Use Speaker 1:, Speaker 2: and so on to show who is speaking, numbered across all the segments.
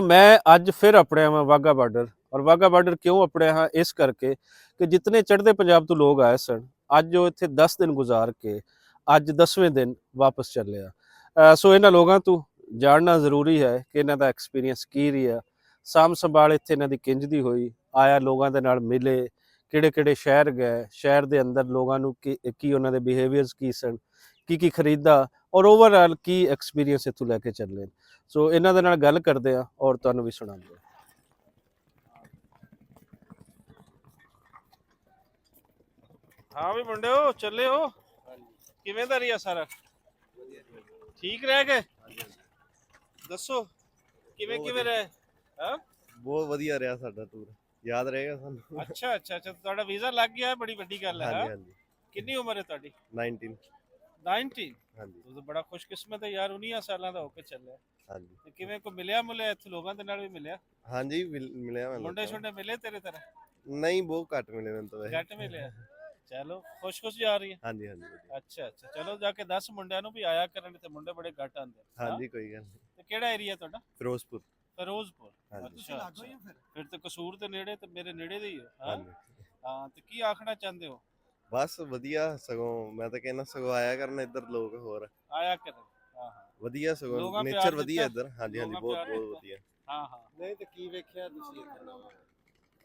Speaker 1: मैं अज फिर अपने हाँ वाघा बार्डर और वाघा बार्डर क्यों अपने हाँ इस करके कि जितने चढ़ते पंजाब तो लोग आए सन अज जो इत्थे 10 दिन गुजार के अज 10वें दिन वापस चले सो इन्हां लोगों तो जानना जरूरी है कि इन्हां दा एक्सपीरियंस की रहा साम संभाल इत्थे इन्हां दी किंज दी होई आया लोगों दे नाल मिले किहड़े शहर गए शहर दे अंदर लोगों नूं की उन्हां दे बिहेवियर्स की सन की खरीदा और ओवरऑल की एक्सपीरियंस इत्थों लैके चले सो इन्हां दे नाल गल करदे आ और तुहानूं भी सुणांदे हाँ भी मुंडे हो चले हो किवें दा रिहा सारा ठीक रह गए दसो किवें किवें रहे हाँ
Speaker 2: बहुत ਵਧੀਆ ਰਿਹਾ ਸਾਡਾ ਟੂਰ ਯਾਦ ਰਹੇਗਾ ਸਾਨੂੰ
Speaker 1: अच्छा अच्छा अच्छा ਤੁਹਾਡਾ ਵੀਜ਼ਾ ਲੱਗ ਗਿਆ ਹੈ ਬੜੀ ਵੱਡੀ ਗੱਲ ਹੈ
Speaker 2: ਹਾਂਜੀ
Speaker 1: ਹਾਂ
Speaker 2: ਹਾਂਜੀ
Speaker 1: ਕਿੰਨੀ ਉਮਰ ਹੈ ਤੁਹਾਡੀ
Speaker 2: 19
Speaker 1: 19
Speaker 2: ਹਾਂਜੀ
Speaker 1: ਤੁਸੀਂ ਤਾਂ ਬੜਾ ਖੁਸ਼ਕਿਸਮਤ ਹੈ ਯਾਰ 19 ਸਾਲਾਂ ਦਾ ਹੋ ਕੇ ਚੱਲਿਆ
Speaker 2: ਹਾਂਜੀ
Speaker 1: ਤੇ ਕਿਵੇਂ ਕੋ ਮਿਲਿਆ ਮੁਲਿਆ ਇੱਥੇ ਲੋਕਾਂ ਦੇ ਨਾਲ ਵੀ ਮਿਲਿਆ
Speaker 2: ਹਾਂਜੀ ਮਿਲਿਆ ਮੈਨੂੰ
Speaker 1: ਮੁੰਡੇ ਛੋਟੇ ਮਿਲੇ ਤੇਰੇ ਤਰ੍ਹਾਂ
Speaker 2: ਨਹੀਂ ਬਹੁਤ ਘੱਟ ਮਿਲੇ ਮੈਨੂੰ ਤਾਂ ਵੈਸੇ
Speaker 1: ਘੱਟ ਮਿਲਿਆ ਚਲੋ ਖੁਸ਼ ਜਾ ਰਹੀ ਹੈ
Speaker 2: ਹਾਂਜੀ ਹਾਂਜੀ ਵਧੀਆ।
Speaker 1: ਅੱਛਾ ਅੱਛਾ ਚਲੋ ਜਾ ਕੇ 10 ਮੁੰਡਿਆਂ ਨੂੰ ਵੀ ਆਇਆ ਕਰਨ ਤੇ ਮੁੰਡੇ ਬੜੇ ਘੱਟ ਆਉਂਦੇ
Speaker 2: ਹਾਂਜੀ ਕੋਈ ਗੱਲ ਨਹੀਂ
Speaker 1: ਤੇ ਕਿਹੜਾ ਏਰੀਆ ਤੁਹਾਡਾ
Speaker 2: ਫਿਰੋਜ਼ਪੁਰ
Speaker 1: ਫਿਰੋਜ਼ਪੁਰ
Speaker 2: ਹਾਂਜੀ।
Speaker 1: ਅੱਛਾ ਫਿਰ ਤੇ ਕਸੂਰ ਦੇ ਨੇੜੇ ਤੇ ਮੇਰੇ ਨੇੜੇ ਦੇ ਹੀ ਹੋ ਹਾਂ
Speaker 2: ਹਾਂਜੀ
Speaker 1: ਹਾਂ ਤੇ ਕੀ ਆਖਣਾ ਚਾਹੁੰਦੇ ਹੋ
Speaker 2: ਬਸ ਵਧੀਆ ਸਗੋਂ ਮੈਂ ਤਾਂ ਕਹਿੰਦਾ ਸਗੋਂ ਆਇਆ ਕਰਨ ਇੱਧਰ ਲੋਕ ਹੋਰ
Speaker 1: ਆਇਆ ਕਰਨ ਹਾਂ ਹਾਂ
Speaker 2: ਵਧੀਆ ਸਗੋਂ
Speaker 1: ਲੋਕਾਂ ਪਿਆਰ
Speaker 2: ਨੇਚਰ ਵਧੀਆ
Speaker 1: ਦਿੱਤਾ?
Speaker 2: ਇੱਧਰ ਹਾਂਜੀ ਹਾਂਜੀ
Speaker 1: ਲੋਕਾਂ
Speaker 2: ਬਹੁਤ
Speaker 1: ਪਿਆਰ
Speaker 2: ਬਹੁਤ
Speaker 1: ਦਿੱਤਾ?
Speaker 2: ਵਧੀਆ
Speaker 1: ਹਾਂ ਹਾਂ
Speaker 3: ਨਹੀਂ ਤੇ ਕੀ ਵੇਖਿਆ ਤੁਸੀਂ ਇੱਥੇ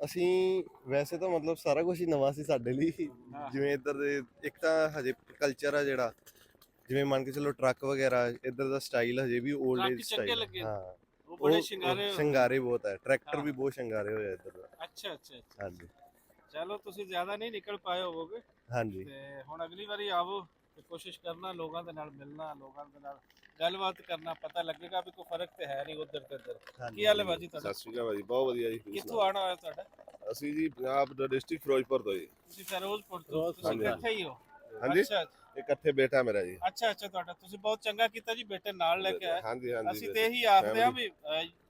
Speaker 2: ਅਸੀਂ ਵੈਸੇ ਤਾਂ ਮਤਲਬ ਸਾਰਾ ਕੁਝ ਹੀ ਨਵਾਂ ਸੀ ਸਾਡੇ ਲਈ
Speaker 1: ਹਾਂ।
Speaker 2: ਜਿਵੇਂ ਇੱਧਰ ਦੇ ਇੱਕ ਤਾਂ ਹਜੇ ਕਲਚਰ ਆ ਜਿਹੜਾ ਜਿਵੇਂ ਮੰਨ ਕੇ ਚਲੋ ਟਰੱਕ ਵਗੈਰਾ ਇੱਧਰ ਦਾ ਸਟਾਈਲ ਹਜੇ ਵੀ 올ਡ
Speaker 1: ਟਰੱਕ
Speaker 2: ਏਜ
Speaker 1: ਚੰਗੇ
Speaker 2: ਸਟਾਈਲ
Speaker 1: ਲੱਗੇ?
Speaker 2: ਹਾਂ
Speaker 1: ਉਹ ਬੜੇ ਸ਼ਿੰਗਾਰੇ ਹੋਏ।
Speaker 2: ਸ਼ਿੰਗਾਰੇ ਬਹੁਤ ਹੈ ਟਰੈਕਟਰ
Speaker 1: ਹਾਂ।
Speaker 2: ਵੀ ਬਹੁਤ ਸ਼ਿੰਗਾਰੇ ਹੋਏ ਆ ਇੱਧਰ ਦਾ
Speaker 1: ਅੱਛਾ ਅੱਛਾ ਅੱਛਾ
Speaker 2: ਹਾਂਜੀ
Speaker 1: ਚਲੋ ਤੁਸੀਂ ਜ਼ਿਆਦਾ ਨਹੀਂ ਨਿਕਲ ਪਾਏ ਹੋਵੋਗੇ
Speaker 2: ਹਾਂਜੀ
Speaker 1: ਤੇ ਹੁਣ ਅਗਲੀ ਵਾਰੀ ਆਵੋ ਤੇ ਕੋਸ਼ਿਸ਼ ਕਰਨਾ ਲੋਕਾਂ ਦੇ ਨਾਲ ਮਿਲਣਾ ਲੋਕਾਂ ਦੇ ਨਾਲ ਗੱਲਬਾਤ ਕਰਨਾ ਪਤਾ ਲੱਗੇਗਾ ਵੀ ਕੋਈ ਫਰਕ ਤੇ ਹੈ ਨਹੀਂ ਉਧਰ ਤੇ ਇੱਧਰ ਕੀ ਹਾਲ ਹੈ ਬਾਜੀ ਤੁਹਾਡਾ
Speaker 4: ਸਤਿ ਸ਼੍ਰੀ ਅਕਾਲ ਭਾਜੀ ਬਹੁਤ ਵਧੀਆ ਜੀ ਤੁਸੀਂ
Speaker 1: ਕਿੱਥੋਂ ਆਣਾ ਹੋਇਆ ਤੁਹਾਡਾ
Speaker 4: ਸੁਣਾਓ। ਅਸੀਂ ਜੀ ਪੰਜਾਬ ਦਾ ਡਿਸਟ੍ਰਿਕਟ ਫਿਰੋਜ਼ਪੁਰ ਤੋਂ ਜੀ
Speaker 1: ਤੁਸੀਂ ਫਿਰੋਜ਼ਪੁਰ ਤੋਂ ਤੁਸੀਂ
Speaker 4: ਹਾਂਜੀ।
Speaker 1: ਇਕੱਠੇ ਹੀ ਹੋ
Speaker 4: ਹਾਂਜੀ
Speaker 1: ਅੱਛਾ
Speaker 4: ਇਕੱਠੇ ਬੇਟਾ ਮੇਰਾ ਜੀ
Speaker 1: ਅੱਛਾ ਅੱਛਾ ਤੁਹਾਡਾ ਤੁਸੀਂ ਬਹੁਤ ਚੰਗਾ ਕੀਤਾ ਜੀ ਬੇਟੇ ਨਾਲ ਲੈ ਕੇ ਆਏ
Speaker 4: ਹਾਂਜੀ ਹਾਂਜੀ
Speaker 1: ਅਸੀਂ ਤੇ ਇਹੀ ਆਖਦੇ ਆ ਵੀ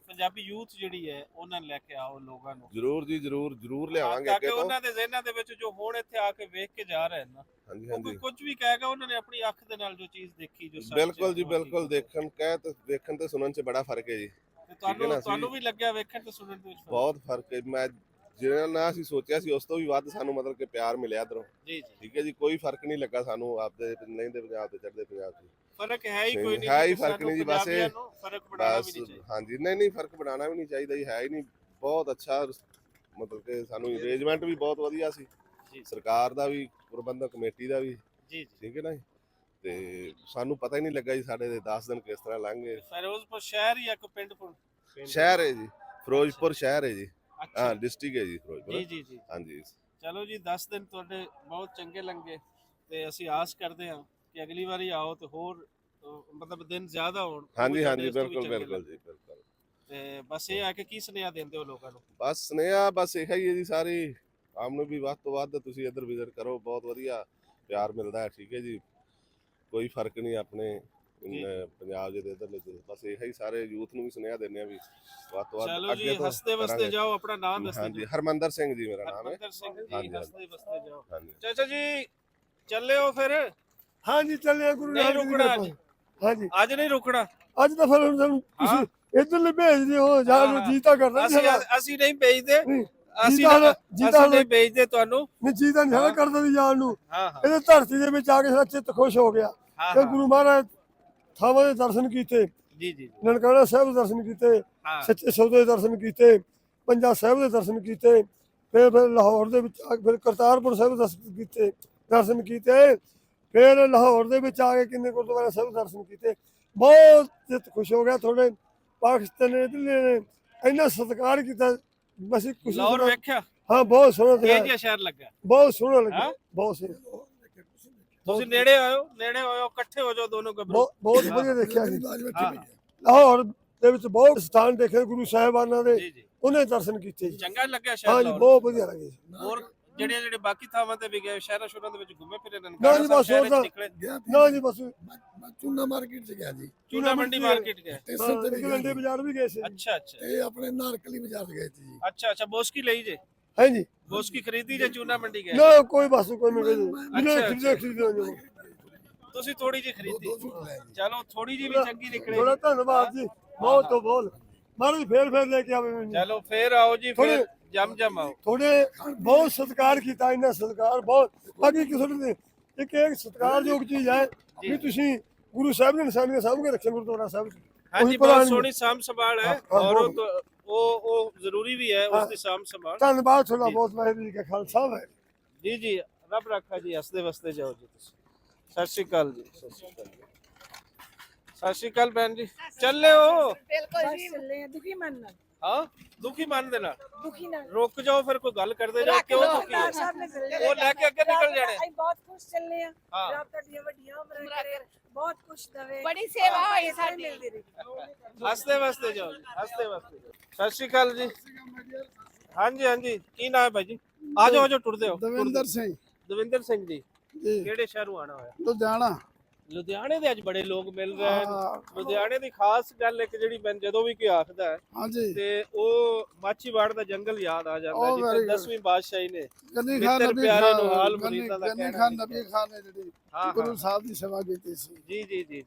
Speaker 1: ਪੰਜਾਬੀ ਯੂਥ ਜਿਹੜੀ ਹੈ ਉਹਨਾਂ ਨੂੰ ਲੈ ਕੇ ਆਓ ਲੋਕਾਂ ਨੂੰ
Speaker 4: ਜਰੂਰ ਜੀ ਜਰੂਰ ਲਿਆਵਾਂਗੇ
Speaker 1: ਤਾਂ
Speaker 4: ਅੱਗੇ
Speaker 1: ਕਿ
Speaker 4: ਤੋਂ
Speaker 1: ਉਹਨਾਂ ਦੇ ਜ਼ਿਹਨਾਂ ਦੇ ਵਿੱਚ ਜੋ ਹੁਣ ਇੱਥੇ ਆ ਕੇ ਵੇਖ ਕੇ ਜਾ ਰਹੇ ਨੇ
Speaker 4: ਹਾਂਜੀ
Speaker 1: ਉਹ ਕੋਈ
Speaker 4: ਹਾਂਜੀ
Speaker 1: ਕੁਝ ਵੀ ਕਹੇਗਾ ਉਹਨਾਂ ਨੇ ਆਪਣੀ ਅੱਖ ਦੇ ਨਾਲ ਜੋ ਚੀਜ਼ ਦੇਖੀ ਜੋ ਸੱਚ
Speaker 4: ਬਿਲਕੁਲ ਜੀ
Speaker 1: ਹੈ, ਉਹ
Speaker 4: ਬਿਲਕੁਲ
Speaker 1: ਚੀਜ਼।
Speaker 4: ਦੇਖਣ ਤੇ ਸੁਣਨ 'ਚ ਬੜਾ ਫਰਕ ਹੈ ਜੀ
Speaker 1: ਤੇ
Speaker 4: ਠੀਕ ਹੈ ਨਾ, ਅਸੀਂ-
Speaker 1: ਤੁਹਾਨੂੰ ਵੀ ਲੱਗਿਆ ਵੇਖਣ ਤੇ ਸੁਣਨ ਦੇ ਵਿੱਚ ਫਰਕ?
Speaker 4: ਬਹੁਤ ਫਰਕ ਹੈ ਮੈਂ ਜਿਹੜਾ ਨਾ ਅਸੀਂ ਸੋਚਿਆ ਸੀ ਉਸ ਤੋਂ ਵੀ ਵੱਧ ਸਾਨੂੰ ਮਤਲਬ ਕਿ ਪਿਆਰ ਮਿਲਿਆ ਇੱਧਰੋਂ
Speaker 1: ਜੀ ਜੀ
Speaker 4: ਠੀਕ ਹੈ ਜੀ ਕੋਈ ਫਰਕ ਨਹੀਂ ਲੱਗਾ ਸਾਨੂੰ ਆਪਦੇ ਲਹਿੰਦੇ ਪੰਜਾਬ ਤੇ ਚੜ੍ਹਦੇ ਪੰਜਾਬ 'ਚ
Speaker 1: ਫਰਕ ਹੈ ਹੀ ਕੋਈ ਨਹੀਂ
Speaker 4: ਹੈ ਹੀ
Speaker 1: ਜੀ,
Speaker 4: ਫਰਕ
Speaker 1: ਸਾਨੂੰ
Speaker 4: ਨਹੀਂ ਜੀ, ਬਸ ਇਹ-
Speaker 1: ਪੰਜਾਬੀਆਂ ਨੂੰ ਫਰਕ ਬਣਾਉਣਾ
Speaker 4: ਬਸ
Speaker 1: ਵੀ ਨਹੀਂ ਚਾਹੀਦਾ
Speaker 4: ਹਾਂਜੀ ਨਹੀਂ ਫਰਕ ਬਣਾਉਣਾ ਵੀ ਨਹੀਂ ਚਾਹੀਦਾ ਜੀ ਹੈ ਹੀ ਨਹੀਂ ਬਹੁਤ ਅੱਛਾ ਮਤਲਬ ਕਿ ਸਾਨੂੰ ਅਰੇਂਜਮੈਂਟ ਵੀ ਬਹੁਤ ਵਧੀਆ ਸੀ
Speaker 1: ਜੀ
Speaker 4: ਸਰਕਾਰ ਦਾ ਵੀ ਪ੍ਰਬੰਧਕ ਕਮੇਟੀ ਦਾ ਵੀ
Speaker 1: ਜੀ ਜੀ
Speaker 4: ਠੀਕ ਹੈ ਨਾ ਜੀ ਤੇ ਸਾਨੂੰ ਪਤਾ ਹੀ ਨਹੀਂ ਲੱਗਾ ਜੀ ਸਾਡੇ ਦੇ 10 ਦਿਨ ਕਿਸ ਤਰ੍ਹਾਂ ਲੰਘ ਗਏ
Speaker 1: ਫਿਰੋਜ਼ਪੁਰ ਸ਼ਹਿਰ ਜਾਂ ਕੋਈ ਪਿੰਡ
Speaker 4: ਸ਼ਹਿਰ ਹੈ ਜੀ ਫਿਰੋਜ਼ਪੁਰ ਸ਼ਹਿਰ ਹੈ ਜੀ
Speaker 1: ਅੱਛਾ
Speaker 4: ਹਾਂ ਡਿਸਟ੍ਰਿਕਟ ਹੈ ਜੀ ਫਿਰੋਜ਼ਪੁਰ
Speaker 1: ਜੀ ਜੀ ਜੀ
Speaker 4: ਹਾਂਜੀ
Speaker 1: ਚਲੋ ਜੀ 10 ਦਿਨ ਤੁਹਾਡੇ ਬਹੁਤ ਚੰਗੇ ਲੰਘੇ ਤੇ ਅਸੀਂ ਆਸ ਕਰਦੇ ਹਾਂ ਕਿ ਅਗਲੀ ਵਾਰੀ ਆਓ ਤੇ ਹੋਰ ਮਤਲਬ ਦਿਨ ਜ਼ਿਆਦਾ ਹੋਣ ਉਹ
Speaker 4: ਹਾਂਜੀ
Speaker 1: ਵੀ
Speaker 4: ਹਾਂਜੀ
Speaker 1: ਤੁਹਾਡੇ ਇਸ ਤੋਂ ਵੀ
Speaker 4: ਬਿਲਕੁਲ
Speaker 1: ਚੰਗੇ
Speaker 4: ਬਿਲਕੁਲ
Speaker 1: ਲੱਗਣ।
Speaker 4: ਜੀ ਬਿਲਕੁਲ
Speaker 1: ਤੇ ਬਸ ਇਹ ਆ ਕਿ ਕੀ ਸੁਨੇਹਾ ਦਿੰਦੇ ਹੋ ਲੋਕਾਂ ਨੂੰ
Speaker 4: ਬਸ ਸੁਨੇਹਾ ਬਸ ਇਹੋ ਹੀ ਹੈ ਜੀ ਸਾਰੀ ਆਮ ਨੂੰ ਵੀ ਵੱਧ ਤੋਂ ਵੱਧ ਤੁਸੀਂ ਇੱਧਰ ਵਿਜ਼ਿਟ ਕਰੋ ਬਹੁਤ ਵਧੀਆ ਪਿਆਰ ਮਿਲਦਾ ਹੈ ਠੀਕ ਹੈ ਜੀ ਕੋਈ ਫਰਕ ਨਹੀਂ ਆਪਣੇ ਪੰਜਾਬ ਦੇ ਇੱਧਰ ਬਸ ਇਹੋ ਹੀ ਸਾਰੇ ਯੂਥ ਨੂੰ ਵੀ ਸੁਨੇਹਾ ਦਿੰਦੇ ਆ ਵੀ ਵੱਧ ਤੋਂ ਵੱਧ
Speaker 1: ਚਲੋ ਜੀ
Speaker 4: ਅੱਗੇ ਤੋਂ
Speaker 1: ਹੱਸਦੇ ਵਸਦੇ
Speaker 4: ਕਰਾਂਗੇ।
Speaker 1: ਜਾਓ ਆਪਣਾ ਨਾਮ ਦੱਸਦੇ
Speaker 4: ਹਾਂਜੀ
Speaker 1: ਜਾਓ
Speaker 4: ਹਰਮੰਦਰ ਸਿੰਘ ਜੀ ਮੇਰਾ ਨਾਮ ਹੈ
Speaker 1: ਹਰਮੰਦਰ ਸਿੰਘ ਜੀ
Speaker 4: ਹਾਂਜੀ,
Speaker 1: ਹੱਸਦੇ ਵਸਦੇ ਜਾਓ
Speaker 4: ਹਾਂਜੀ
Speaker 1: ਚਾਚਾ ਜੀ ਚੱਲੇ ਹੋ ਫਿਰ
Speaker 3: ਹਾਂਜੀ ਚੱਲਿਆ ਗੁਰੂ
Speaker 1: ਨਹੀਂ
Speaker 3: ਨਾਨਕ ਦੇਵ
Speaker 1: ਰੁਕਣਾ
Speaker 3: ਜੀ
Speaker 1: ਅੱਜ।
Speaker 3: ਕੋਲ। ਹਾਂਜੀ
Speaker 1: ਅੱਜ ਨਹੀਂ ਰੁਕਣਾ
Speaker 3: ਅੱਜ ਤਾਂ ਫਿਰ ਹੁਣ ਸਾਨੂੰ
Speaker 1: ਹਾਂ।
Speaker 3: ਤੁਸੀਂ ਇੱਧਰ ਭੇਜਦੇ ਹੋ ਜਾਂ ਨੂੰ
Speaker 1: ਹਾਂ।
Speaker 3: ਜੀਤਾ ਕਰਦਾ
Speaker 1: ਅਸੀਂ
Speaker 3: ਨਹੀਂ
Speaker 1: ਅਸੀਂ ਨਹੀਂ ਭੇਜਦੇ
Speaker 3: ਨਹੀਂ
Speaker 1: ਅਸੀਂ
Speaker 3: ਜੀਤਾ ਜੀਤਾ
Speaker 1: ਨਹੀਂ ਭੇਜਦੇ ਤੁਹਾਨੂੰ
Speaker 3: ਜੀਤਾ ਨਹੀਂ
Speaker 1: ਹਾਂ।
Speaker 3: ਕਰਦਾ ਦੀ ਜਾਨ ਨੂੰ
Speaker 1: ਹਾਂ ਹਾਂ
Speaker 3: ਇਹਦੇ ਧਰਤੀ ਦੇ ਵਿੱਚ ਆ ਕੇ ਸਾਡਾ ਚਿੱਤ ਖੁਸ਼ ਹੋ ਗਿਆ
Speaker 1: ਹਾਂ
Speaker 3: ਕਿ ਗੁਰੂ ਮਹਾਰਾਜ ਥਾਵਾਂ ਦੇ ਦਰਸ਼ਨ ਕੀਤੇ
Speaker 1: ਜੀ ਜੀ
Speaker 3: ਨਨਕਾਣਾ ਸਾਹਿਬ ਦੇ ਦਰਸ਼ਨ ਕੀਤੇ
Speaker 1: ਹਾਂ
Speaker 3: ਸੱਚੇ ਸੌਦੇ ਦੇ ਦਰਸ਼ਨ ਕੀਤੇ ਪੰਜਾ ਸਾਹਿਬ ਦੇ ਦਰਸ਼ਨ ਕੀਤੇ ਫਿਰ ਲਾਹੌਰ ਦੇ ਵਿੱਚ ਆ ਕੇ ਫਿਰ ਕਰਤਾਰਪੁਰ ਸਾਹਿਬ ਦੇ ਦਰਸ਼ਨ ਕੀਤੇ ਫਿਰ ਲਾਹੌਰ ਦੇ ਵਿੱਚ ਆ ਕੇ ਕਿੰਨੇ ਗੁਰਦੁਆਰਾ ਸਾਹਿਬ ਦੇ ਦਰਸ਼ਨ ਕੀਤੇ ਬਹੁਤ ਚਿੱਤ ਖੁਸ਼ ਹੋ ਗਿਆ ਥੋੜੇ ਪਾਕਿਸਤਾਨ ਨੇ ਇੰਨਾ ਸਤਿਕਾਰ ਕੀਤਾ ਬਸ ਕੁਝ
Speaker 1: ਲਾਹੌਰ ਵੇਖਿਆ
Speaker 3: ਹਾਂ ਬਹੁਤ ਸੋਹਣਾ
Speaker 1: ਇਹ
Speaker 3: ਸੀਗਾ
Speaker 1: ਜਿਹਾ ਸ਼ਹਿਰ ਲੱਗਾ
Speaker 3: ਬਹੁਤ ਸੋਹਣਾ ਲੱਗਿਆ
Speaker 1: ਹਾਂ?
Speaker 3: ਬਹੁਤ ਸੋਹਣਾ
Speaker 1: ਤੁਸੀਂ ਨੇੜੇ ਆਇਓ ਇਕੱਠੇ ਹੋ ਜਾਓ ਦੋਨੋਂ ਗੱਭਰੂ
Speaker 3: ਬਹੁਤ
Speaker 1: ਹਾਂ।
Speaker 3: ਵਧੀਆ ਦੇਖਿਆ ਜੀ
Speaker 1: ਹਾਂ।
Speaker 3: ਲਾਹੌਰ ਦੇ ਵਿੱਚ ਬਹੁਤ ਸਥਾਨ ਦੇਖੇ ਗੁਰੂ ਸਾਹਿਬਾਨਾਂ ਦੇ
Speaker 1: ਜੀ ਜੀ
Speaker 3: ਉਹਨੇ ਦਰਸ਼ਨ ਕੀਤੇ ਜੀ
Speaker 1: ਚੰਗਾ ਲੱਗਿਆ ਸ਼ਹਿਰ
Speaker 3: ਹਾਂ ਜੀ
Speaker 1: ਲਾਹੌਰ
Speaker 3: ਬਹੁਤ ਵਧੀਆ ਲੱਗੇ
Speaker 1: ਹੋਰ ਜਿਹੜੇ ਬਾਕੀ ਥਾਵਾਂ ਤੇ ਵੀ ਗਏ ਸ਼ਹਿਰਾਂ ਸ਼ੁਰਾਂ ਦੇ ਵਿੱਚ ਘੁੰਮੇ ਫਿਰੇ
Speaker 3: ਨਾ ਜੀ,
Speaker 1: ਨਨਕਾਣਾ ਸਾਹਿਬ
Speaker 3: ਬਸ
Speaker 1: ਸ਼ਹਿਰ
Speaker 3: ਉਹ ਤਾਂ-
Speaker 1: ਵਿੱਚ ਨਿਕਲੇ
Speaker 3: ਨਾ ਜੀ ਬਸ
Speaker 5: ਚੂਨਾ ਮਾਰਕੀਟ ਚ ਗਿਆ ਜੀ
Speaker 1: ਚੂਨਾ ਮੰਡੀ ਮਾਰਕੀਟ ਗਏ
Speaker 5: ਤੇ
Speaker 3: ਹਾਂ,
Speaker 5: ਸੰਤ
Speaker 3: ਇੱਕ ਘੰਟੇ ਬਾਜ਼ਾਰ ਵੀ ਗਏ ਸੀ
Speaker 1: ਅੱਛਾ ਅੱਛਾ
Speaker 5: ਇਹ ਆਪਣੇ ਨਾਰਕਲੀ ਬਾਜ਼ਾਰ ਚ ਗਏ ਸੀ ਜੀ
Speaker 1: ਅੱਛਾ ਅੱਛਾ ਬੋਸਕੀ ਲਈ ਜੇ
Speaker 3: ਹੈ ਜੀ
Speaker 1: ਬੋਸਕੀ ਖਰੀਦੀ ਜੇ ਚੂਨਾ ਮੰਡੀ ਗਏ
Speaker 3: ਨਾ ਕੋਈ ਬਸ ਕੋਈ ਨਹੀਂ
Speaker 1: ਅੱਛਾ,
Speaker 3: ਖਰੀਦੇ ਖਰੀਦੇ
Speaker 1: ਤੁਸੀਂ ਥੋੜੀ ਜਿਹੀ ਖਰੀਦੀ
Speaker 5: ਦੋ ਸੂਟ ਲਏ ਜੀ
Speaker 1: ਚਲੋ ਥੋੜੀ ਜਿਹੀ ਵੀ ਚੰਗੀ ਨਿਕਲੇ
Speaker 3: ਥੋੜਾ ਧੰਨਵਾਦ ਜੀ ਬਹੁਤ ਤੋਂ ਬਹੁਤ ਮਹਾਰਾਜ ਫੇਰ ਲੈ ਕੇ ਆਵੇ ਮੈਨੂੰ।
Speaker 1: ਚਲੋ ਫੇਰ ਆਓ ਜੀ, ਫਿਰ ਜਮ ਆਓ।
Speaker 3: ਥੋੜੇ ਬਹੁਤ ਸਤਿਕਾਰ ਕੀਤਾ, ਇਹਨਾਂ ਸਤਿਕਾਰ ਬਹੁਤ। ਬਾਕੀ ਕਿਸੇ ਨੇ ਇੱਕ ਸਤਿਕਾਰਯੋਗ ਚੀਜ਼ ਹੈ ਵੀ ਤੁਸੀਂ ਗੁਰੂ ਸਾਹਿਬ ਨੇ ਨਿਸ਼ਾਨੀਆਂ ਸਾਂਭ ਕੇ ਰੱਖਿਆ ਗੁਰਦੁਆਰਾ ਸਾਹਿਬ 'ਚ।
Speaker 1: ਹਾਂਜੀ, ਬਹੁਤ ਸੋਹਣੀ ਸਾਂਭ ਸੰਭਾਲ ਹੈ, ਔਰ ਉਹ ਜ਼ਰੂਰੀ ਵੀ ਹੈ ਉਸ ਦੀ ਸਾਂਭ ਸੰਭਾਲ।
Speaker 3: ਧੰਨਵਾਦ ਤੁਹਾਡਾ ਬਹੁਤ, ਵਾਹਿਗੁਰੂ ਜੀ ਕਾ ਖਾਲਸਾ ਵਾਹਿਗੁਰੂ
Speaker 1: ਜੀ ਰੱਬ ਰੱਖਾ ਜੀ, ਹੱਸਦੇ ਵਸਦੇ ਜਾਓ ਜੀ ਤੁਸੀਂ। ਸਤਿ ਸ਼੍ਰੀ ਅਕਾਲ ਜੀ। ਸਤਿ ਸ਼੍ਰੀ ਅਕਾਲ ਭੈਣ ਜੀ, ਚੱਲੇ ਹੋ?
Speaker 6: ਬਿਲਕੁਲ ਜੀ, ਚੱਲੇ ਆ ਦੁਖੀ ਮਨ ਨਾਲ।
Speaker 1: ਹਾਂ, ਦੁਖੀ ਮਨ ਦੇ ਨਾਲ
Speaker 6: ਦੁਖੀ ਨਾਲ
Speaker 1: ਰੁਕ ਜਾਓ, ਫਿਰ ਕੋਈ ਗੱਲ ਕਰਦੇ ਜਾਓ। ਕਿਉਂ ਦੁਖੀ ਹੈ? ਉਹ ਲੈ ਕੇ ਅੱਗੇ ਨਿਕਲ ਜਾਣੇ।
Speaker 6: ਅਸੀਂ ਬਹੁਤ ਖੁਸ਼ ਚੱਲੇ ਆ,
Speaker 1: ਹਾਂ।
Speaker 6: ਰੱਬ ਤੁਹਾਡੀਆਂ ਵੱਡੀਆਂ ਉਮਰਾਂ ਕਰੇ, ਬਹੁਤ ਖੁਸ਼ ਦਵੇ,
Speaker 7: ਬੜੀ ਸੇਵਾ ਹੋਈ ਸਾਡੀ।
Speaker 1: ਹੱਸਦੇ ਵਸਦੇ ਜਾਓ ਜੀ, ਹੱਸਦੇ ਵਸਦੇ ਜਾਓ। ਸਤਿ ਸ਼੍ਰੀ ਅਕਾਲ ਜੀ। ਹਾਂਜੀ, ਕੀ ਨਾਮ ਹੈ ਭਾਈ ਜੀ? ਆ ਜਾਓ ਟੁਰਦੇ ਹੋ।
Speaker 5: ਦਵਿੰਦਰ ਸਿੰਘ
Speaker 1: ਦਵਿੰਦਰ ਸਿੰਘ ਜੀ,
Speaker 5: ਜੀ,
Speaker 1: ਕਿਹੜੇ ਸ਼ਹਿਰੋਂ ਆਣਾ ਹੋਇਆ?
Speaker 5: ਲੁਧਿਆਣਾ।
Speaker 1: ਲੁਧਿਆਣੇ ਦੇ ਅੱਜ ਬੜੇ ਲੋਕ ਮਿਲ ਰਹੇ ਨੇ।
Speaker 5: ਹਾਂ,
Speaker 1: ਲੁਧਿਆਣੇ ਦੀ ਖਾਸ ਗੱਲ ਇੱਕ ਜਿਹੜੀ ਮੈਂ ਜਦੋਂ ਵੀ ਕੋਈ ਆਖਦਾ ਹੈ
Speaker 5: ਹਾਂਜੀ।
Speaker 1: ਤੇ ਉਹ ਮਾਛੀਵਾੜ ਦਾ ਜੰਗਲ ਯਾਦ ਆ ਜਾਂਦਾ,
Speaker 5: Oh,
Speaker 1: ਜਿੱਥੇ
Speaker 5: very good.
Speaker 1: 10ਵੀਂ ਬਾਦਸ਼ਾਹੀ ਨੇ
Speaker 5: ਗੰਨੀ ਖਾਨ
Speaker 1: ਮਿੱਤਰ
Speaker 5: ਨਬੀ
Speaker 1: ਪਿਆਰੇ
Speaker 5: ਖਾਨ
Speaker 1: ਨੂੰ ਹਾਲ ਮੁਰੀਦਾਂ ਦਾ
Speaker 5: ਗੰਨੀ
Speaker 1: ਕਹਿਣਾ
Speaker 5: ਖਾਨ
Speaker 1: ਨਹੀਂ
Speaker 5: ਨਬੀ ਖਾਨ ਨੇ ਜਿਹੜੀ
Speaker 1: ਹਾਂ,
Speaker 5: ਗੁਰੂ
Speaker 1: ਹਾਂ।
Speaker 5: ਸਾਹਿਬ ਦੀ ਸੇਵਾ ਕੀਤੀ ਸੀ।
Speaker 1: ਜੀ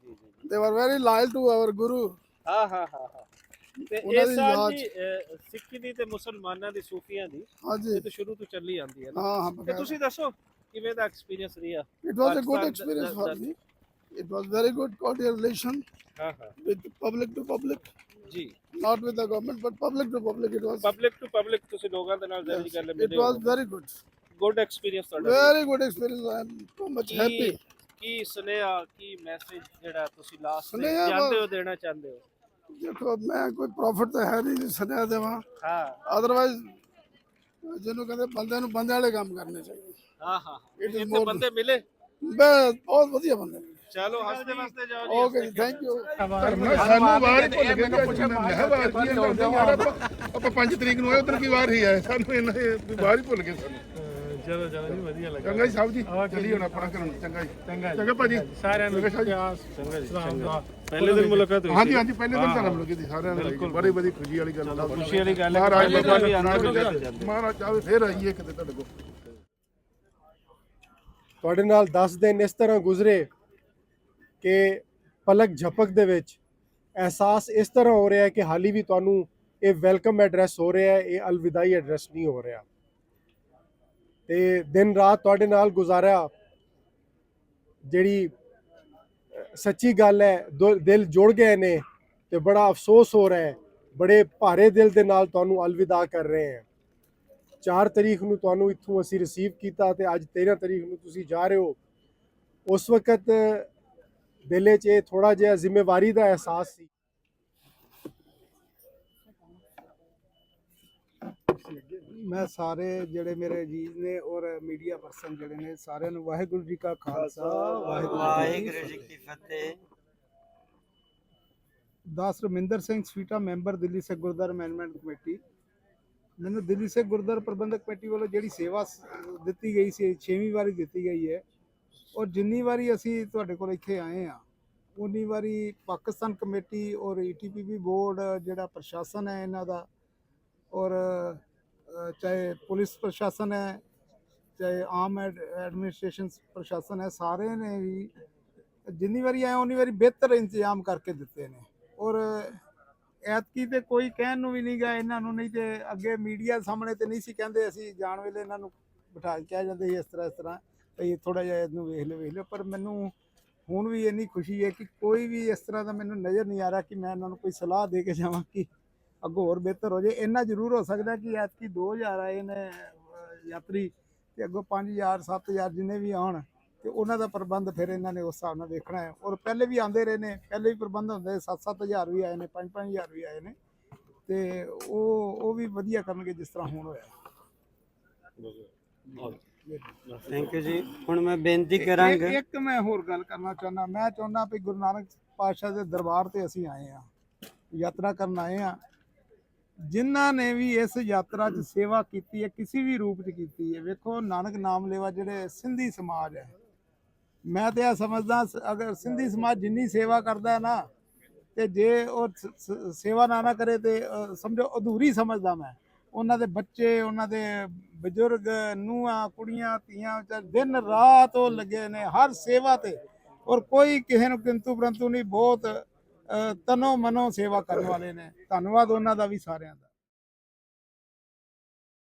Speaker 5: they were very loyal to our Guru.
Speaker 1: ਹਾਂ। ਤੇ
Speaker 5: ਉਹਨਾਂ
Speaker 1: ਇਹ
Speaker 5: ਦੀ
Speaker 1: ਸਾਲ
Speaker 5: ਯਾਦ
Speaker 1: ਜੀ ਸਿੱਖੀ ਦੀ ਤੇ ਮੁਸਲਮਾਨਾਂ ਦੀ ਸੂਫੀਆਂ ਦੀ
Speaker 5: ਹਾਂਜੀ,
Speaker 1: ਇਹ ਤਾਂ ਸ਼ੁਰੂ ਤੋਂ ਚੱਲੀ ਆਉਂਦੀ ਹੈ ਨਾ।
Speaker 5: ਹਾਂ
Speaker 1: ਤੇ ਤੁਸੀਂ ਦੱਸੋ ਕਿਵੇਂ ਦਾ ਐਕਸਪੀਰੀਅੰਸ ਰਿਹਾ?
Speaker 5: It was a good
Speaker 1: Pakistan
Speaker 5: experience
Speaker 1: ਦਾ-
Speaker 5: for me. It was very good cordial relation
Speaker 1: ਹਾਂ
Speaker 5: with public to public,
Speaker 1: ਜੀ,
Speaker 5: not with the government, but public to public. It was
Speaker 1: public to public ਤੁਸੀਂ ਲੋਕਾਂ ਦੇ ਨਾਲ ਜਿਹੜੀ ਗੱਲ
Speaker 5: it was very good,
Speaker 1: good experience ਤੁਹਾਡਾ।
Speaker 5: very good experience. I am so much happy.
Speaker 1: ਕੀ ਸੁਨੇਹਾ, ਕੀ message ਜਿਹੜਾ ਤੁਸੀਂ ਲਾਸਟ ਤੇ
Speaker 5: ਸੁਨੇਹਾ
Speaker 1: ਚਾਹੁੰਦੇ ਹੋ, ਦੇਣਾ ਚਾਹੁੰਦੇ ਹੋ?
Speaker 5: ਦੇਖੋ ਮੈਂ ਕੋਈ ਪ੍ਰੋਫਿਟ ਤਾਂ ਹੈ ਨਹੀਂ ਸੁਨੇਹਾ ਦੇਵਾਂ,
Speaker 1: ਹਾਂ
Speaker 5: ਅਦਰਵਾਈਜ਼ ਜਿਹਨੂੰ ਕਹਿੰਦੇ ਬੰਦੇ ਨੂੰ ਬੰਦੇ ਵਾਲੇ ਕੰਮ ਕਰਨੇ ਚਾਹੀਦੇ।
Speaker 1: ਹਾਂ
Speaker 5: It is
Speaker 1: ਇੱਥੇ
Speaker 5: more-
Speaker 1: ਬੰਦੇ ਮਿਲੇ?
Speaker 5: ਬਸ ਬਹੁਤ ਵਧੀਆ ਬੰਦੇ ਨੇ।
Speaker 1: ਚਲੋ ਹੱਸਦੇ ਵਸਦੇ ਜਾਓ ਜੀ।
Speaker 5: Okay thank you.
Speaker 8: ਸਾਨੂੰ ਵਾਰ ਹੀ ਭੁੱਲ ਗਏ ਨਾ, ਪੁੱਛਿਆ ਮੈਂ ਕਿਹਾ ਵਾਰ ਕੀ ਹੁੰਦਾ ਯਾਰ, ਆਪਾਂ 5 ਤਰੀਕ ਨੂੰ ਆਏ, ਉਧਰ ਕੀ ਵਾਰ ਹੀ ਹੈ, ਸਾਨੂੰ ਇਹਨਾਂ ਇਹ ਵਾਰ ਹੀ ਭੁੱਲ ਗਏ ਸਾਨੂੰ।
Speaker 9: ਚਲੋ ਜੀ ਵਧੀਆ ਲੱਗਾ।
Speaker 8: ਚੰਗਾ ਜੀ ਸਾਹਿਬ ਜੀ, ਚੱਲੀਏ ਹੁਣ ਆਪਣਾ ਘਰੋਂ। ਚੰਗਾ ਜੀ, ਚੰਗਾ ਭਾਜੀ,
Speaker 9: ਸਾਰਿਆਂ ਨੂੰ
Speaker 8: ਚੰਗਾ
Speaker 9: ਚੰਗਾ।
Speaker 1: ਪਹਿਲੇ ਦਿਨ ਮੁਲਾਕਾਤ ਹੋਈ
Speaker 8: ਹਾਂਜੀ ਪਹਿਲੇ ਦਿਨ ਤੁਹਾਨੂੰ ਮਿਲ ਗਈ ਸਾਰਿਆਂ ਨੂੰ, ਬੜੀ ਬੜੀ ਖੁਸ਼ੀ ਵਾਲੀ ਗੱਲ।
Speaker 1: ਖੁਸ਼ੀ ਵਾਲੀ ਗੱਲ ਹੈ।
Speaker 8: ਮਹਾਰਾਜ ਬਾਬਾ
Speaker 1: ਵੀ
Speaker 8: ਜੀ
Speaker 1: ਆਨੰਦ
Speaker 8: ਮਹਾਰਾਜ ਚਾਹੇ ਫੇਰ ਆਈਏ ਕਿਤੇ ਤੁਹਾਡੇ ਕੋਲ।
Speaker 3: ਤੁਹਾਡੇ ਨਾਲ 10 ਦਿਨ ਇਸ ਤਰ੍ਹਾਂ ਗੁਜ਼ਰੇ ਕਿ ਪਲਕ ਝਪਕ ਦੇ ਵਿੱਚ ਅਹਿਸਾਸ ਇਸ ਤਰ੍ਹਾਂ ਹੋ ਰਿਹਾ ਹੈ ਕਿ ਹਾਲੀ ਵੀ ਤੁਹਾਨੂੰ ਇਹ ਵੈਲਕਮ ਐਡਰੈਸ ਹੋ ਰਿਹਾ ਹੈ, ਇਹ ਅਲਵਿਦਾਈ ਐਡਰੈਸ ਨਹੀਂ ਹੋ ਰਿਹਾ। ਤੇ ਦਿਨ ਰਾਤ ਤੁਹਾਡੇ ਨਾਲ ਗੁਜ਼ਾਰਿਆ, ਜਿਹੜੀ ਸੱਚੀ ਗੱਲ ਹੈ, ਦਿਲ ਜੁੜ ਗਏ ਨੇ ਤੇ ਬੜਾ ਅਫਸੋਸ ਹੋ ਰਿਹਾ ਹੈ। ਬੜੇ ਭਾਰੇ ਦਿਲ ਦੇ ਨਾਲ ਤੁਹਾਨੂੰ ਅਲਵਿਦਾ ਕਰ ਰਹੇ ਹਾਂ। 4 ਤਰੀਕ ਨੂੰ ਤੁਹਾਨੂੰ ਇੱਥੋਂ ਅਸੀਂ ਰਿਸੀਵ ਕੀਤਾ ਤੇ ਅੱਜ 13 ਤਰੀਕ ਨੂੰ ਤੁਸੀਂ ਜਾ ਰਹੇ ਹੋ। ਉਸ ਵਕਤ ਦਿਲ 'ਚ ਇਹ ਥੋੜਾ ਜਿਹਾ ਜ਼ਿੰਮੇਵਾਰੀ ਦਾ ਅਹਿਸਾਸ ਸੀ।
Speaker 10: ਮੈਂ ਸਾਰੇ ਜਿਹੜੇ ਮੇਰੇ ਜੀ ਨੇ ਔਰ ਮੀਡੀਆ ਪਰਸਨ ਜਿਹੜੇ ਨੇ ਸਾਰਿਆਂ ਨੂੰ ਵਾਹਿਗੁਰੂ ਜੀ ਕਾ ਖਾਲਸਾ ਵਾਹਿਗੁਰੂ ਜੀ ਕੀ ਫਤਿਹ। ਦਾਸ Raminder Singh ਸਵੀਟਾ, member Delhi Sikh Gurdwara management committee. ਮੈਨੂੰ ਦਿੱਲੀ ਸਿੱਖ ਗੁਰਦੁਆਰਾ ਪ੍ਰਬੰਧਕ ਕਮੇਟੀ ਵੱਲੋਂ ਜਿਹੜੀ ਸੇਵਾ ਦਿੱਤੀ ਗਈ ਸੀ, 6ਵੀਂ ਵਾਰੀ ਦਿੱਤੀ ਗਈ ਹੈ। ਔਰ ਜਿੰਨੀ ਵਾਰੀ ਅਸੀਂ ਤੁਹਾਡੇ ਕੋਲ ਇੱਥੇ ਆਏ ਆ, ਉਨੀ ਵਾਰੀ ਪਾਕਿਸਤਾਨ ਕਮੇਟੀ ਔਰ ETPP ਬੋਰਡ ਜਿਹੜਾ ਪ੍ਰਸ਼ਾਸਨ ਹੈ ਇਹਨਾਂ ਦਾ, ਔਰ ਚਾਹੇ ਪੁਲਿਸ ਪ੍ਰਸ਼ਾਸਨ ਹੈ, ਚਾਹੇ ਆਮ ਐਡਮਿਨਿਸਟ੍ਰੇਸ਼ਨ ਪ੍ਰਸ਼ਾਸਨ ਹੈ, ਸਾਰੇ ਨੇ ਵੀ ਜਿੰਨੀ ਵਾਰੀ ਆਏ ਉਨੀ ਵਾਰੀ ਬਿਹਤਰ ਇੰਤਜ਼ਾਮ ਕਰਕੇ ਦਿੱਤੇ ਨੇ। ਔਰ ਐਤਕੀ ਤੇ ਕੋਈ ਕਹਿਣ ਨੂੰ ਵੀ ਨਹੀਂ ਗਾ ਇਹਨਾਂ ਨੂੰ, ਨਹੀਂ ਤੇ ਅੱਗੇ ਮੀਡੀਆ ਸਾਹਮਣੇ ਤੇ ਨਹੀਂ ਸੀ ਕਹਿੰਦੇ, ਅਸੀਂ ਜਾਣ ਵੇਲੇ ਇਹਨਾਂ ਨੂੰ ਬਿਠਾ ਕੇ ਕਹਿ ਜਾਂਦੇ ਸੀ ਇਸ ਤਰ੍ਹਾਂ ਭਈ ਥੋੜਾ ਜਿਹਾ ਇਹਨੂੰ ਵੇਖ ਲਿਓ। ਪਰ ਮੈਨੂੰ ਹੁਣ ਵੀ ਇੰਨੀ ਖੁਸ਼ੀ ਹੈ ਕਿ ਕੋਈ ਵੀ ਇਸ ਤਰ੍ਹਾਂ ਦਾ ਮੈਨੂੰ ਨਜ਼ਰ ਨਹੀਂ ਆ ਰਿਹਾ ਕਿ ਮੈਂ ਇਹਨਾਂ ਨੂੰ ਕੋਈ ਸਲਾਹ ਦੇ ਕੇ ਜਾਵਾਂ ਕਿ ਅੱਗੋਂ ਹੋਰ ਬਿਹਤਰ ਹੋ ਜਾਏ। ਇੰਨਾ ਜ਼ਰੂਰ ਹੋ ਸਕਦਾ ਕਿ ਐਤਕੀ 2000 ਆਏ ਨੇ ਯਾਤਰੀ ਤੇ ਅੱਗੋਂ 5000 7000 ਜਿੰਨੇ ਵੀ ਆਉਣ ਤੇ ਉਹਨਾਂ ਦਾ ਪ੍ਰਬੰਧ ਫਿਰ ਇਹਨਾਂ ਨੇ ਉਸ ਹਿਸਾਬ ਨਾਲ ਵੇਖਣਾ ਹੈ। ਔਰ ਪਹਿਲੇ ਵੀ ਆਉਂਦੇ ਰਹੇ ਨੇ, ਪਹਿਲੇ ਵੀ ਪ੍ਰਬੰਧ ਹੁੰਦੇ, 7-7000 ਵੀ ਆਏ ਨੇ, 5-5000 ਵੀ ਆਏ ਨੇ, ਤੇ ਉਹ ਵੀ ਵਧੀਆ ਕਰਨਗੇ ਜਿਸ ਤਰ੍ਹਾਂ ਹੁਣ ਹੋਇਆ। ਥੈਂਕ ਯੂ ਜੀ। ਹੁਣ ਮੈਂ ਬੇਨਤੀ ਕਰਾਂਗਾ, ਇੱਕ ਮੈਂ ਹੋਰ ਗੱਲ ਕਰਨਾ ਚਾਹੁੰਦਾ। ਮੈਂ ਚਾਹੁੰਦਾ ਵੀ ਗੁਰੂ ਨਾਨਕ ਪਾਤਸ਼ਾਹ ਦੇ ਦਰਬਾਰ ਤੇ ਅਸੀਂ ਆਏ ਆ, ਯਾਤਰਾ ਕਰਨ ਆਏ ਆ। ਜਿਨ੍ਹਾਂ ਨੇ ਵੀ ਇਸ ਯਾਤਰਾ 'ਚ ਸੇਵਾ ਕੀਤੀ ਹੈ, ਕਿਸੇ ਵੀ ਰੂਪ 'ਚ ਕੀਤੀ ਹੈ, ਵੇਖੋ ਨਾਨਕ ਨਾਮ ਲੇਵਾ ਜਿਹੜੇ ਸਿੰਧੀ ਸਮਾਜ ਹੈ, ਮੈਂ ਤੇ ਇਹ ਸਮਝਦਾ ਅਗਰ ਸਿੰਧੀ ਸਮਾਜ ਜਿੰਨੀ ਸੇਵਾ ਕਰਦਾ ਹੈ ਨਾ, ਤੇ ਜੇ ਉਹ ਸੇਵਾ ਨਾ ਕਰੇ ਤੇ ਸਮਝੋ ਅਧੂਰੀ ਸਮਝਦਾ ਮੈਂ। ਉਹਨਾਂ ਦੇ ਬੱਚੇ, ਉਹਨਾਂ ਦੇ ਬਜ਼ੁਰਗ, ਨੂੰਹਾਂ, ਕੁੜੀਆਂ, ਧੀਆਂ, ਦਿਨ ਰਾਤ ਉਹ ਲੱਗੇ ਨੇ ਹਰ ਸੇਵਾ ਤੇ, ਔਰ ਕੋਈ ਕਿਸੇ ਨੂੰ ਕਿੰਤੂ ਪਰੰਤੂ ਨਹੀਂ। ਬਹੁਤ ਤਨੋ ਮਨੋ ਸੇਵਾ ਕਰਨ ਵਾਲੇ ਨੇ। ਧੰਨਵਾਦ ਉਹਨਾਂ ਦਾ ਵੀ ਸਾਰਿਆਂ ਦਾ।